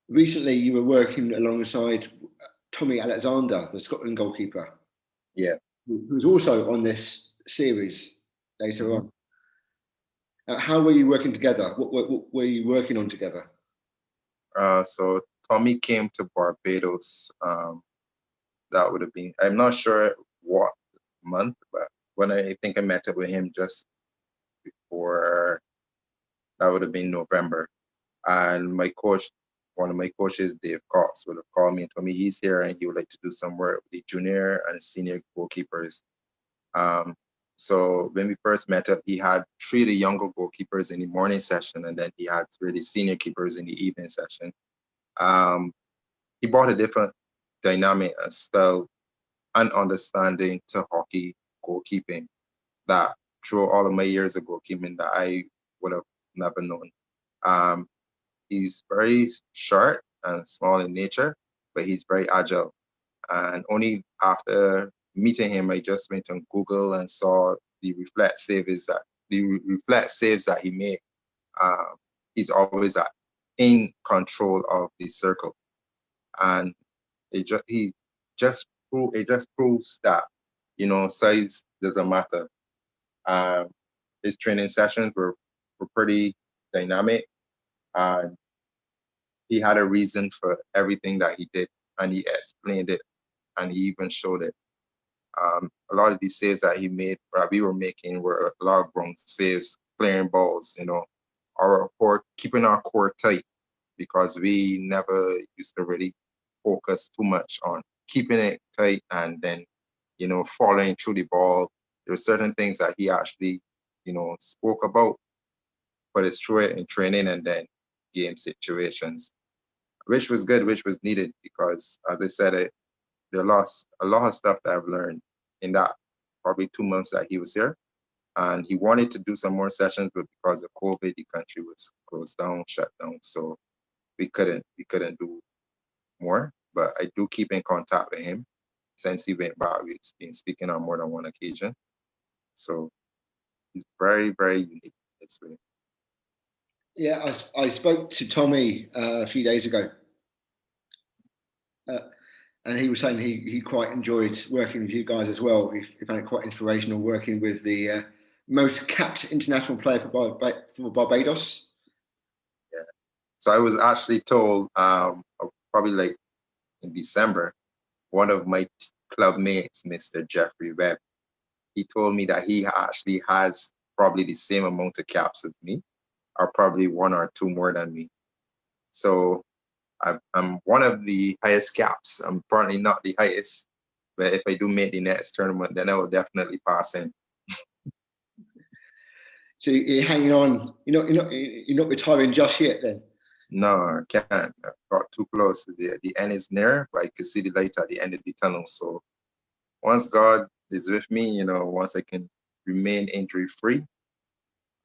Recently, you were working alongside Tommy Alexander, the Scotland goalkeeper, Yeah. who was also on this series later Mhm. on. How were you working together? What were you working on together? So Tommy came to Barbados. That would have been, I'm not sure what month, but when I think I met up with him just before, that would have been November. And my coach, one of my coaches, Dave Cox, would have called me and told me he's here and he would like to do some work with the junior and senior goalkeepers. Um, so when we first met up, he had three of the younger goalkeepers in the morning session, and then he had three of the senior keepers in the evening session. Um, he brought a different dynamic and style and understanding to hockey goalkeeping that through all of my years of goalkeeping that I would have never known. Um, he's very short and small in nature, but he's very agile. And only after meeting him, I just went on Google and saw the reflect saves that he made. Um, he's always in control of the circle, and he just proves that size doesn't matter. Um, his training sessions were pretty dynamic, and he had a reason for everything that he did, and he explained it, and he even showed it. A lot of these saves that he made, that we were making, were a lot of ground saves, clearing balls, our core, keeping our core tight because we never used to really focus too much on keeping it tight and then, following through the ball. There were certain things that he actually, spoke about, but it's through it in training and then game situations, which was good, which was needed because, as I said, there lost a lot of stuff that I've learned in that probably 2 months that he was here. And he wanted to do some more sessions, but because of COVID, the country was closed down, shut down. So we couldn't do more. But I do keep in contact with him since he went back. We've been speaking on more than one occasion. So he's very, very unique. It's really Yeah, I spoke to Tommy a few days ago, uh, and he was saying he quite enjoyed working with you guys as well. He found it quite inspirational working with the most capped international player for Barbados. yeah. So I was actually told probably like in December, one of my club mates, Mr. Jeffrey Webb, he told me that he actually has probably the same amount of caps as me, or probably one or two more than me. So I'm one of the highest caps. I'm probably not the highest, but if I do make the next tournament, then I will definitely pass in. So you're hanging on. You're not retiring just yet, then. No, I can't. I've got too close. The end is near, but I can see the light at the end of the tunnel. So once God is with me, once I can remain injury free,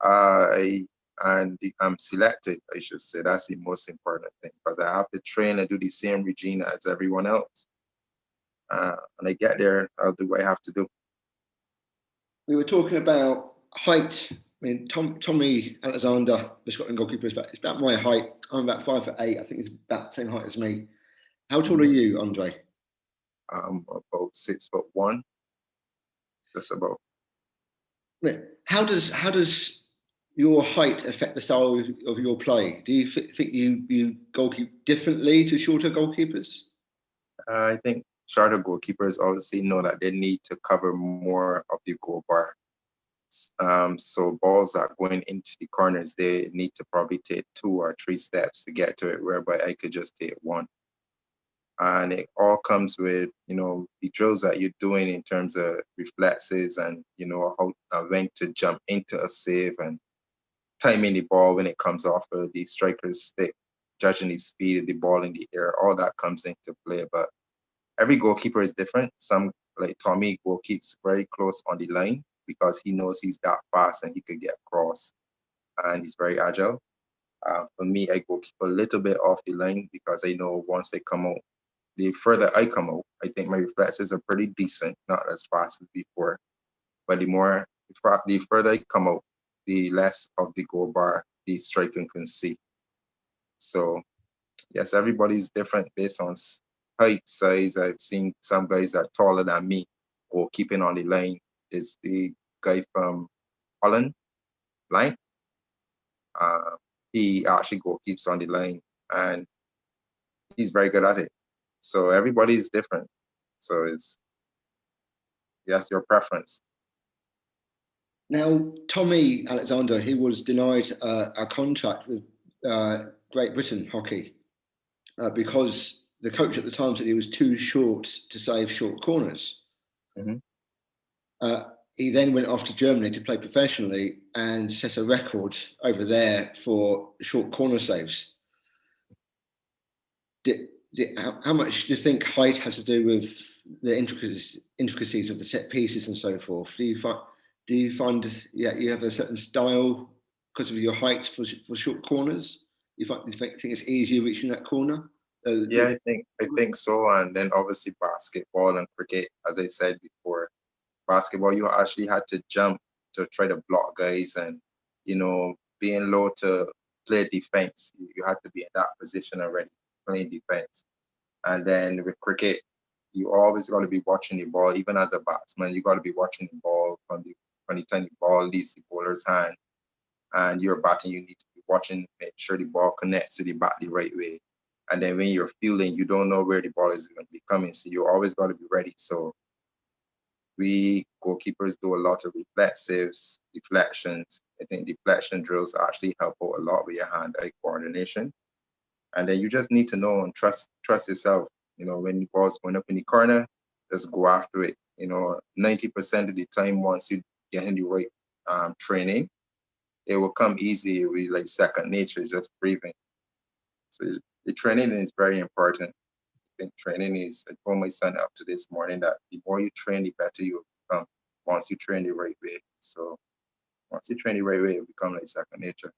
I I'm selected, I should say. That's the most important thing because I have to train and do the same regime as everyone else. And I get there, I'll do what I have to do. We were talking about height. I mean, Tommy Alexander, the Scotland goalkeeper, it's about my height. I'm about 5'8". I think he's about the same height as me. How tall are Mhm. you, Andre? I'm about 6'1", just about. How does your height affect the style of your play? Do you think you goalkeep differently to shorter goalkeepers? I think shorter goalkeepers obviously know that they need to cover more of the goal bar. So balls that are going into the corners, they need to probably take 2 or 3 steps to get to it, whereby I could just take one. And it all comes with the drills that you're doing in terms of reflexes and how when to jump into a save and timing the ball when it comes off of the striker's stick, judging the speed of the ball in the air. All that comes into play. But every goalkeeper is different. Some, like Tommy, goalkeeps very close on the line because he knows he's that fast and he could get across, and he's very agile. For me, I go keep a little bit off the line because I know once they come out, the further I come out, I think my reflexes are pretty decent, not as fast as before. But the further I come out, the less of the goal bar the striker can see. So Yes, everybody's different based on height, size. I've seen some guys that are taller than me or keeping on the line. Is the guy from Holland line. Uh, he actually goalkeeps on the line and he's very good at it. So everybody's different. So it's yes, your preference. Now, Tommy Alexander, he was denied a contract with Great Britain hockey because the coach at the time said he was too short to save short corners. Mhm. He then went off to Germany to play professionally and set a record over there for short corner saves. How much do you think height has to do with the intricacies of the set pieces and so forth? Do you find you have a certain style because of your height for short corners? You think it's easier reaching that corner? Yeah, I think so. And then obviously basketball and cricket, as I said before, basketball you actually had to jump to try to block guys and being low to play defense. You had to be in that position already playing defense. And then with cricket, you always got to be watching the ball. Even as a batsman, you got to be watching the ball from the time the ball leaves the bowler's hand and you're batting. You need to be watching, make sure the ball connects to the bat the right way. And then when you're fielding, you don't know where the ball is going to be coming, so you always got to be ready. So we goalkeepers do a lot of reflexives, deflections. I think deflection drills actually help out a lot with your hand-eye coordination. And then you just need to know and trust yourself. When the ball's going up in the corner, just go after it. 90% of the time, once you get in the right training, it will come easy. It will be like second nature, just breathing. So the training is very important. I think training is, I told my son up to this morning that the more you train, the better you become once you train the right way. So once you train the right way, it becomes like second nature.